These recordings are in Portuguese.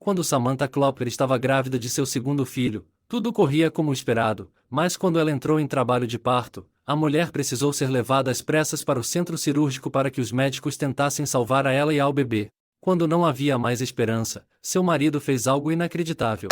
Quando Samantha Clopper estava grávida de seu segundo filho, tudo corria como esperado, mas quando ela entrou em trabalho de parto, a mulher precisou ser levada às pressas para o centro cirúrgico para que os médicos tentassem salvar a ela e ao bebê. Quando não havia mais esperança, seu marido fez algo inacreditável.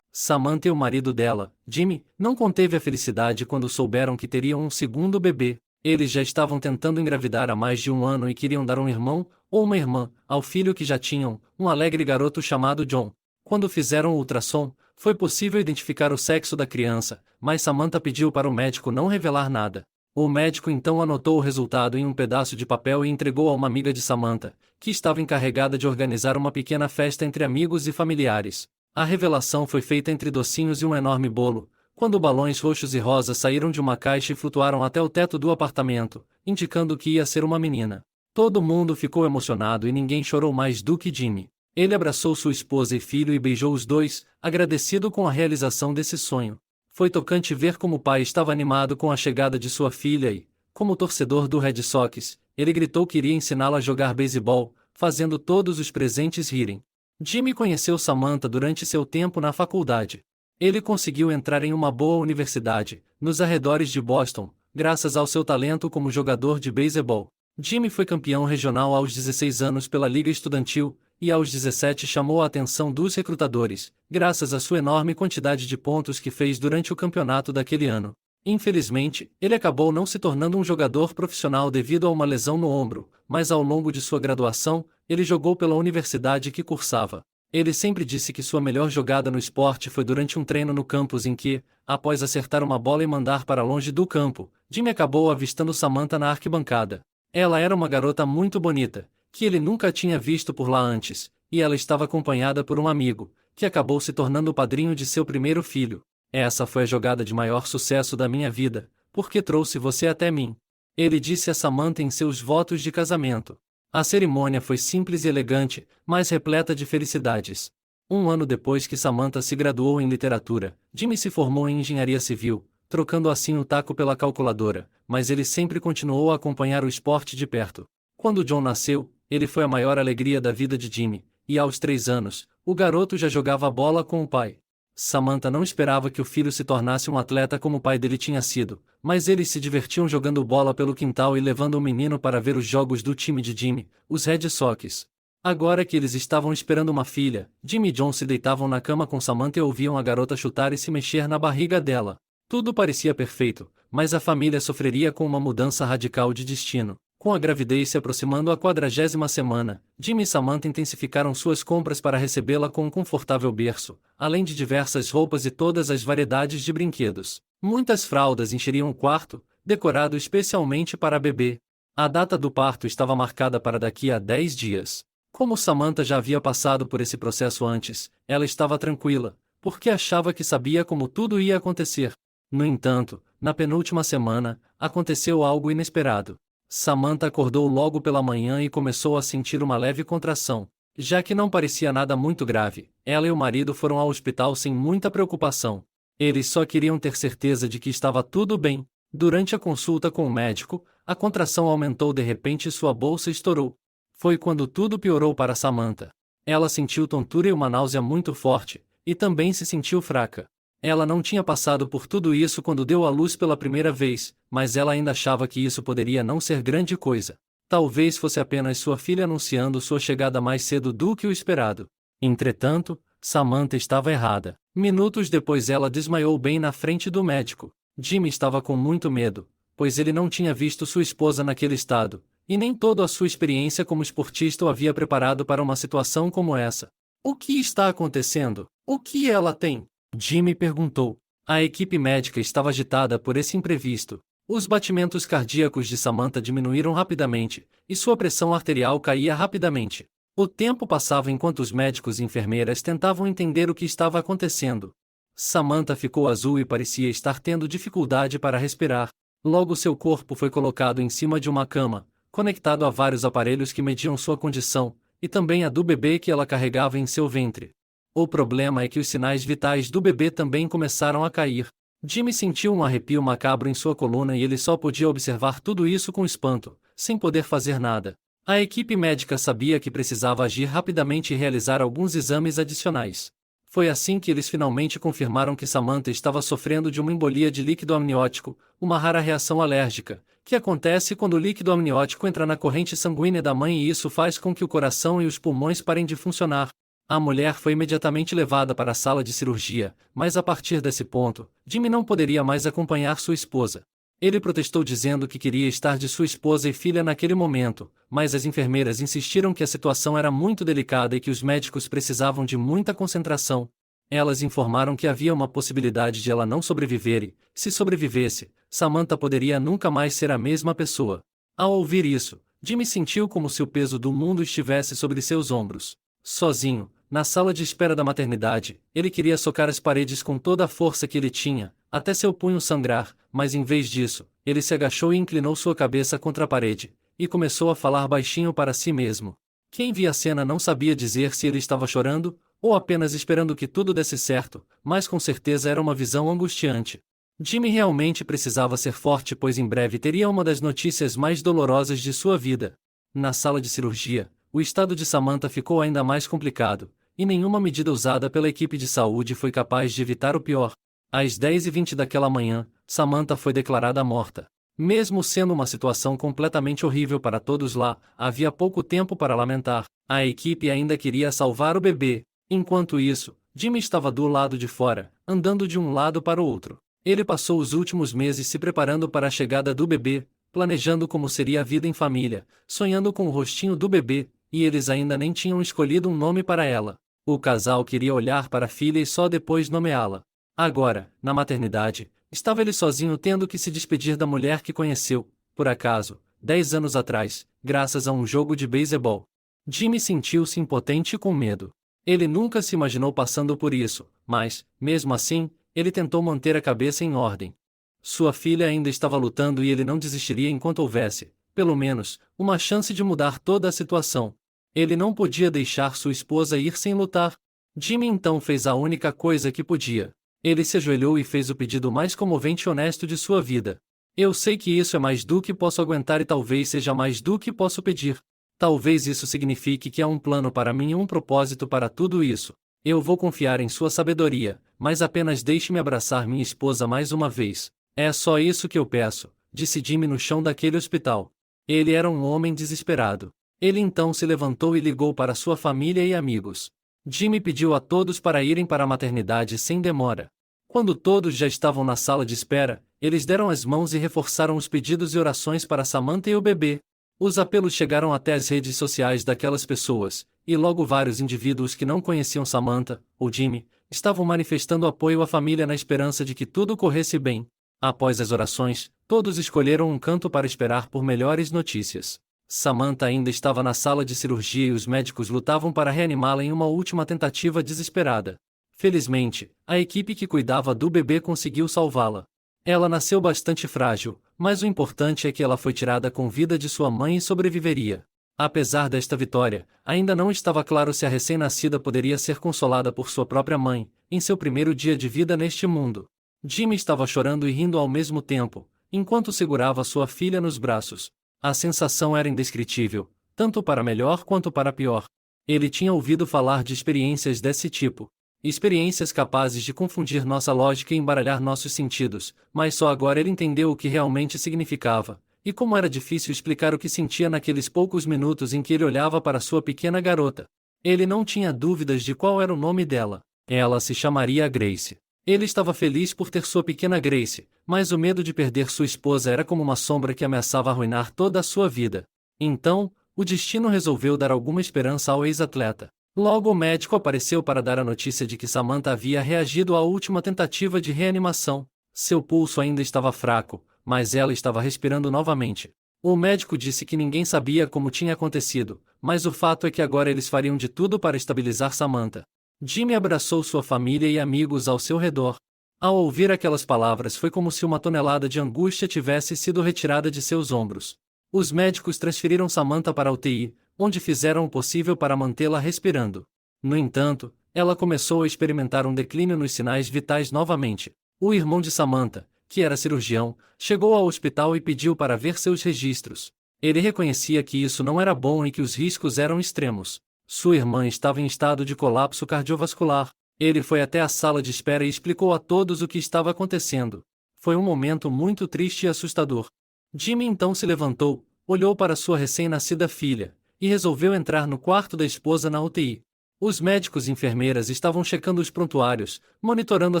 Samantha e o marido dela, Jimmy, não conteve a felicidade quando souberam que teriam um segundo bebê. Eles já estavam tentando engravidar há mais de um ano e queriam dar um irmão, ou uma irmã, ao filho que já tinham, um alegre garoto chamado John. Quando fizeram o ultrassom, foi possível identificar o sexo da criança, mas Samantha pediu para o médico não revelar nada. O médico então anotou o resultado em um pedaço de papel e entregou a uma amiga de Samantha, que estava encarregada de organizar uma pequena festa entre amigos e familiares. A revelação foi feita entre docinhos e um enorme bolo, quando balões roxos e rosas saíram de uma caixa e flutuaram até o teto do apartamento, indicando que ia ser uma menina. Todo mundo ficou emocionado e ninguém chorou mais do que Jimmy. Ele abraçou sua esposa e filho e beijou os dois, agradecido com a realização desse sonho. Foi tocante ver como o pai estava animado com a chegada de sua filha e, como torcedor do Red Sox, ele gritou que iria ensiná-la a jogar beisebol, fazendo todos os presentes rirem. Jimmy conheceu Samantha durante seu tempo na faculdade. Ele conseguiu entrar em uma boa universidade, nos arredores de Boston, graças ao seu talento como jogador de beisebol. Jimmy foi campeão regional aos 16 anos pela Liga Estudantil, e aos 17 chamou a atenção dos recrutadores, graças à sua enorme quantidade de pontos que fez durante o campeonato daquele ano. Infelizmente, ele acabou não se tornando um jogador profissional devido a uma lesão no ombro, mas ao longo de sua graduação, ele jogou pela universidade que cursava. Ele sempre disse que sua melhor jogada no esporte foi durante um treino no campus em que, após acertar uma bola e mandar para longe do campo, Jimmy acabou avistando Samantha na arquibancada. Ela era uma garota muito bonita, que ele nunca tinha visto por lá antes, e ela estava acompanhada por um amigo, que acabou se tornando o padrinho de seu primeiro filho. Essa foi a jogada de maior sucesso da minha vida, porque trouxe você até mim. Ele disse a Samantha em seus votos de casamento. A cerimônia foi simples e elegante, mas repleta de felicidades. Um ano depois que Samantha se graduou em literatura, Jimmy se formou em engenharia civil, trocando assim o taco pela calculadora, mas ele sempre continuou a acompanhar o esporte de perto. Quando John nasceu, ele foi a maior alegria da vida de Jimmy, e aos 3 anos, o garoto já jogava bola com o pai. Samantha não esperava que o filho se tornasse um atleta como o pai dele tinha sido, mas eles se divertiam jogando bola pelo quintal e levando o menino para ver os jogos do time de Jimmy, os Red Sox. Agora que eles estavam esperando uma filha, Jimmy e John se deitavam na cama com Samantha e ouviam a garota chutar e se mexer na barriga dela. Tudo parecia perfeito, mas a família sofreria com uma mudança radical de destino. Com a gravidez se aproximando à 40ª semana, Jimmy e Samantha intensificaram suas compras para recebê-la com um confortável berço, além de diversas roupas e todas as variedades de brinquedos. Muitas fraldas encheriam o quarto, decorado especialmente para a bebê. A data do parto estava marcada para daqui a 10 dias. Como Samantha já havia passado por esse processo antes, ela estava tranquila, porque achava que sabia como tudo ia acontecer. No entanto, na penúltima semana, aconteceu algo inesperado. Samantha acordou logo pela manhã e começou a sentir uma leve contração. Já que não parecia nada muito grave, ela e o marido foram ao hospital sem muita preocupação. Eles só queriam ter certeza de que estava tudo bem. Durante a consulta com o médico, a contração aumentou de repente e sua bolsa estourou. Foi quando tudo piorou para Samantha. Ela sentiu tontura e uma náusea muito forte, e também se sentiu fraca. Ela não tinha passado por tudo isso quando deu à luz pela primeira vez, mas ela ainda achava que isso poderia não ser grande coisa. Talvez fosse apenas sua filha anunciando sua chegada mais cedo do que o esperado. Entretanto, Samantha estava errada. Minutos depois ela desmaiou bem na frente do médico. Jimmy estava com muito medo, pois ele não tinha visto sua esposa naquele estado, e nem toda a sua experiência como esportista o havia preparado para uma situação como essa. O que está acontecendo? O que ela tem? Jimmy perguntou. A equipe médica estava agitada por esse imprevisto. Os batimentos cardíacos de Samantha diminuíram rapidamente, e sua pressão arterial caía rapidamente. O tempo passava enquanto os médicos e enfermeiras tentavam entender o que estava acontecendo. Samantha ficou azul e parecia estar tendo dificuldade para respirar. Logo seu corpo foi colocado em cima de uma cama, conectado a vários aparelhos que mediam sua condição, e também a do bebê que ela carregava em seu ventre. O problema é que os sinais vitais do bebê também começaram a cair. Jimmy sentiu um arrepio macabro em sua coluna e ele só podia observar tudo isso com espanto, sem poder fazer nada. A equipe médica sabia que precisava agir rapidamente e realizar alguns exames adicionais. Foi assim que eles finalmente confirmaram que Samantha estava sofrendo de uma embolia de líquido amniótico, uma rara reação alérgica, que acontece quando o líquido amniótico entra na corrente sanguínea da mãe e isso faz com que o coração e os pulmões parem de funcionar. A mulher foi imediatamente levada para a sala de cirurgia, mas a partir desse ponto, Jimmy não poderia mais acompanhar sua esposa. Ele protestou dizendo que queria estar de sua esposa e filha naquele momento, mas as enfermeiras insistiram que a situação era muito delicada e que os médicos precisavam de muita concentração. Elas informaram que havia uma possibilidade de ela não sobreviver e, se sobrevivesse, Samantha poderia nunca mais ser a mesma pessoa. Ao ouvir isso, Jimmy sentiu como se o peso do mundo estivesse sobre seus ombros. Sozinho, na sala de espera da maternidade, ele queria socar as paredes com toda a força que ele tinha, até seu punho sangrar, mas em vez disso, ele se agachou e inclinou sua cabeça contra a parede, e começou a falar baixinho para si mesmo. Quem via a cena não sabia dizer se ele estava chorando, ou apenas esperando que tudo desse certo, mas com certeza era uma visão angustiante. Jimmy realmente precisava ser forte pois em breve teria uma das notícias mais dolorosas de sua vida. Na sala de cirurgia, o estado de Samantha ficou ainda mais complicado, e nenhuma medida usada pela equipe de saúde foi capaz de evitar o pior. Às 10h20 daquela manhã, Samantha foi declarada morta. Mesmo sendo uma situação completamente horrível para todos lá, havia pouco tempo para lamentar. A equipe ainda queria salvar o bebê. Enquanto isso, Jimmy estava do lado de fora, andando de um lado para o outro. Ele passou os últimos meses se preparando para a chegada do bebê, planejando como seria a vida em família, sonhando com o rostinho do bebê, e eles ainda nem tinham escolhido um nome para ela. O casal queria olhar para a filha e só depois nomeá-la. Agora, na maternidade, estava ele sozinho tendo que se despedir da mulher que conheceu, por acaso, 10 anos atrás, graças a um jogo de beisebol. Jimmy sentiu-se impotente e com medo. Ele nunca se imaginou passando por isso, mas, mesmo assim, ele tentou manter a cabeça em ordem. Sua filha ainda estava lutando e ele não desistiria enquanto houvesse, pelo menos, uma chance de mudar toda a situação. Ele não podia deixar sua esposa ir sem lutar. Jimmy então fez a única coisa que podia. Ele se ajoelhou e fez o pedido mais comovente e honesto de sua vida. Eu sei que isso é mais do que posso aguentar e talvez seja mais do que posso pedir. Talvez isso signifique que há um plano para mim e um propósito para tudo isso. Eu vou confiar em sua sabedoria, mas apenas deixe-me abraçar minha esposa mais uma vez. É só isso que eu peço, disse Jimmy no chão daquele hospital. Ele era um homem desesperado. Ele então se levantou e ligou para sua família e amigos. Jimmy pediu a todos para irem para a maternidade sem demora. Quando todos já estavam na sala de espera, eles deram as mãos e reforçaram os pedidos e orações para Samantha e o bebê. Os apelos chegaram até as redes sociais daquelas pessoas, e logo vários indivíduos que não conheciam Samantha, ou Jimmy, estavam manifestando apoio à família na esperança de que tudo corresse bem. Após as orações, todos escolheram um canto para esperar por melhores notícias. Samantha ainda estava na sala de cirurgia e os médicos lutavam para reanimá-la em uma última tentativa desesperada. Felizmente, a equipe que cuidava do bebê conseguiu salvá-la. Ela nasceu bastante frágil, mas o importante é que ela foi tirada com vida de sua mãe e sobreviveria. Apesar desta vitória, ainda não estava claro se a recém-nascida poderia ser consolada por sua própria mãe, em seu primeiro dia de vida neste mundo. Jimmy estava chorando e rindo ao mesmo tempo, enquanto segurava sua filha nos braços. A sensação era indescritível, tanto para melhor quanto para pior. Ele tinha ouvido falar de experiências desse tipo. Experiências capazes de confundir nossa lógica e embaralhar nossos sentidos, mas só agora ele entendeu o que realmente significava, e como era difícil explicar o que sentia naqueles poucos minutos em que ele olhava para sua pequena garota. Ele não tinha dúvidas de qual era o nome dela. Ela se chamaria Grace. Ele estava feliz por ter sua pequena Grace, mas o medo de perder sua esposa era como uma sombra que ameaçava arruinar toda a sua vida. Então, o destino resolveu dar alguma esperança ao ex-atleta. Logo o médico apareceu para dar a notícia de que Samantha havia reagido à última tentativa de reanimação. Seu pulso ainda estava fraco, mas ela estava respirando novamente. O médico disse que ninguém sabia como tinha acontecido, mas o fato é que agora eles fariam de tudo para estabilizar Samantha. Jimmy abraçou sua família e amigos ao seu redor. Ao ouvir aquelas palavras foi como se uma tonelada de angústia tivesse sido retirada de seus ombros. Os médicos transferiram Samantha para a UTI, onde fizeram o possível para mantê-la respirando. No entanto, ela começou a experimentar um declínio nos sinais vitais novamente. O irmão de Samantha, que era cirurgião, chegou ao hospital e pediu para ver seus registros. Ele reconhecia que isso não era bom e que os riscos eram extremos. Sua irmã estava em estado de colapso cardiovascular. Ele foi até a sala de espera e explicou a todos o que estava acontecendo. Foi um momento muito triste e assustador. Jimmy então se levantou, olhou para sua recém-nascida filha, e resolveu entrar no quarto da esposa na UTI. Os médicos e enfermeiras estavam checando os prontuários, monitorando a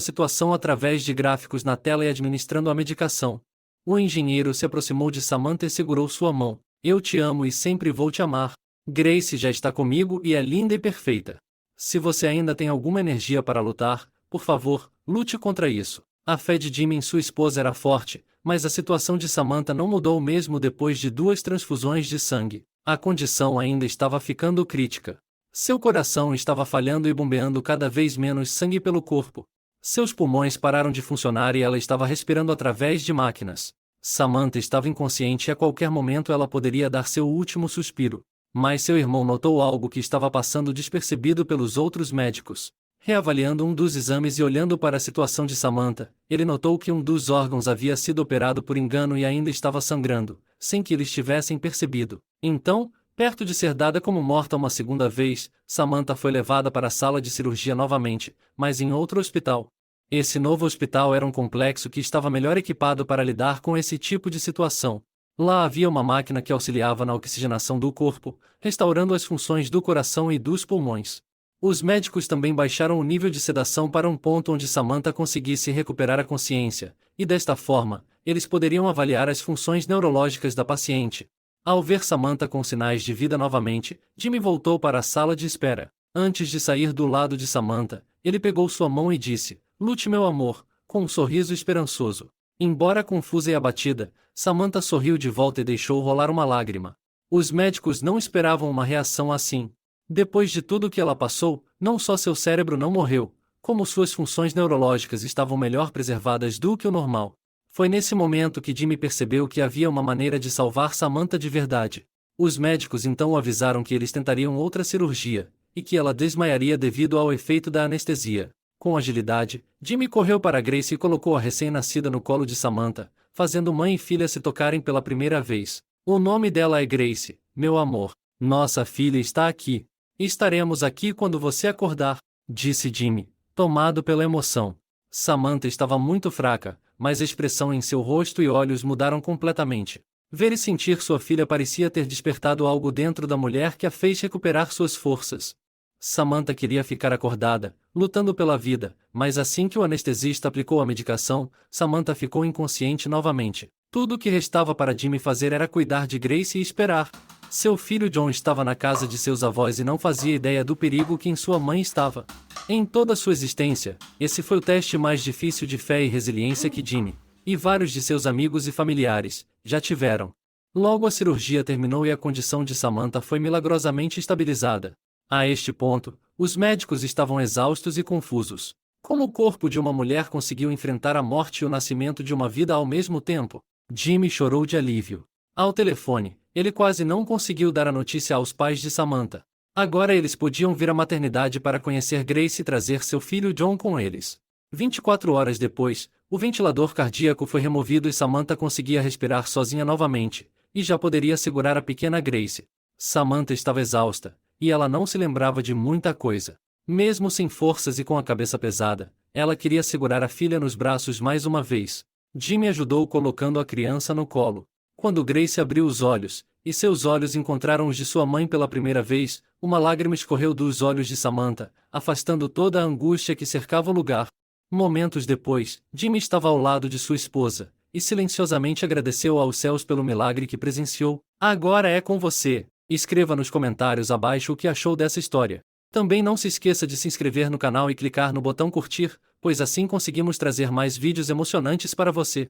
situação através de gráficos na tela e administrando a medicação. O engenheiro se aproximou de Samantha e segurou sua mão. Eu te amo e sempre vou te amar. Grace já está comigo e é linda e perfeita. Se você ainda tem alguma energia para lutar, por favor, lute contra isso. A fé de Jimmy em sua esposa era forte, mas a situação de Samantha não mudou mesmo depois de 2 transfusões de sangue. A condição ainda estava ficando crítica. Seu coração estava falhando e bombeando cada vez menos sangue pelo corpo. Seus pulmões pararam de funcionar e ela estava respirando através de máquinas. Samantha estava inconsciente e a qualquer momento ela poderia dar seu último suspiro. Mas seu irmão notou algo que estava passando despercebido pelos outros médicos. Reavaliando um dos exames e olhando para a situação de Samantha, ele notou que um dos órgãos havia sido operado por engano e ainda estava sangrando, sem que eles tivessem percebido. Então, perto de ser dada como morta uma segunda vez, Samantha foi levada para a sala de cirurgia novamente, mas em outro hospital. Esse novo hospital era um complexo que estava melhor equipado para lidar com esse tipo de situação. Lá havia uma máquina que auxiliava na oxigenação do corpo, restaurando as funções do coração e dos pulmões. Os médicos também baixaram o nível de sedação para um ponto onde Samantha conseguisse recuperar a consciência, e desta forma, eles poderiam avaliar as funções neurológicas da paciente. Ao ver Samantha com sinais de vida novamente, Jimmy voltou para a sala de espera. Antes de sair do lado de Samantha, ele pegou sua mão e disse: "Lute, meu amor", com um sorriso esperançoso. Embora confusa e abatida, Samantha sorriu de volta e deixou rolar uma lágrima. Os médicos não esperavam uma reação assim. Depois de tudo que ela passou, não só seu cérebro não morreu, como suas funções neurológicas estavam melhor preservadas do que o normal. Foi nesse momento que Jimmy percebeu que havia uma maneira de salvar Samantha de verdade. Os médicos então avisaram que eles tentariam outra cirurgia, e que ela desmaiaria devido ao efeito da anestesia. Com agilidade, Jimmy correu para Grace e colocou a recém-nascida no colo de Samantha, fazendo mãe e filha se tocarem pela primeira vez. "O nome dela é Grace, meu amor. Nossa filha está aqui. Estaremos aqui quando você acordar", disse Jimmy, tomado pela emoção. Samantha estava muito fraca, mas a expressão em seu rosto e olhos mudaram completamente. Ver e sentir sua filha parecia ter despertado algo dentro da mulher que a fez recuperar suas forças. Samantha queria ficar acordada, lutando pela vida, mas assim que o anestesista aplicou a medicação, Samantha ficou inconsciente novamente. Tudo o que restava para Jimmy fazer era cuidar de Grace e esperar. Seu filho John estava na casa de seus avós e não fazia ideia do perigo que em sua mãe estava. Em toda sua existência, esse foi o teste mais difícil de fé e resiliência que Jimmy, e vários de seus amigos e familiares, já tiveram. Logo a cirurgia terminou e a condição de Samantha foi milagrosamente estabilizada. A este ponto, os médicos estavam exaustos e confusos. Como o corpo de uma mulher conseguiu enfrentar a morte e o nascimento de uma vida ao mesmo tempo? Jimmy chorou de alívio. Ao telefone, ele quase não conseguiu dar a notícia aos pais de Samantha. Agora eles podiam vir à maternidade para conhecer Grace e trazer seu filho John com eles. 24 horas depois, o ventilador cardíaco foi removido e Samantha conseguia respirar sozinha novamente, e já poderia segurar a pequena Grace. Samantha estava exausta, e ela não se lembrava de muita coisa. Mesmo sem forças e com a cabeça pesada, ela queria segurar a filha nos braços mais uma vez. Jimmy ajudou colocando a criança no colo. Quando Grace abriu os olhos, e seus olhos encontraram os de sua mãe pela primeira vez, uma lágrima escorreu dos olhos de Samantha, afastando toda a angústia que cercava o lugar. Momentos depois, Jimmy estava ao lado de sua esposa, e silenciosamente agradeceu aos céus pelo milagre que presenciou. "Agora é com você." Escreva nos comentários abaixo o que achou dessa história. Também não se esqueça de se inscrever no canal e clicar no botão curtir, pois assim conseguimos trazer mais vídeos emocionantes para você.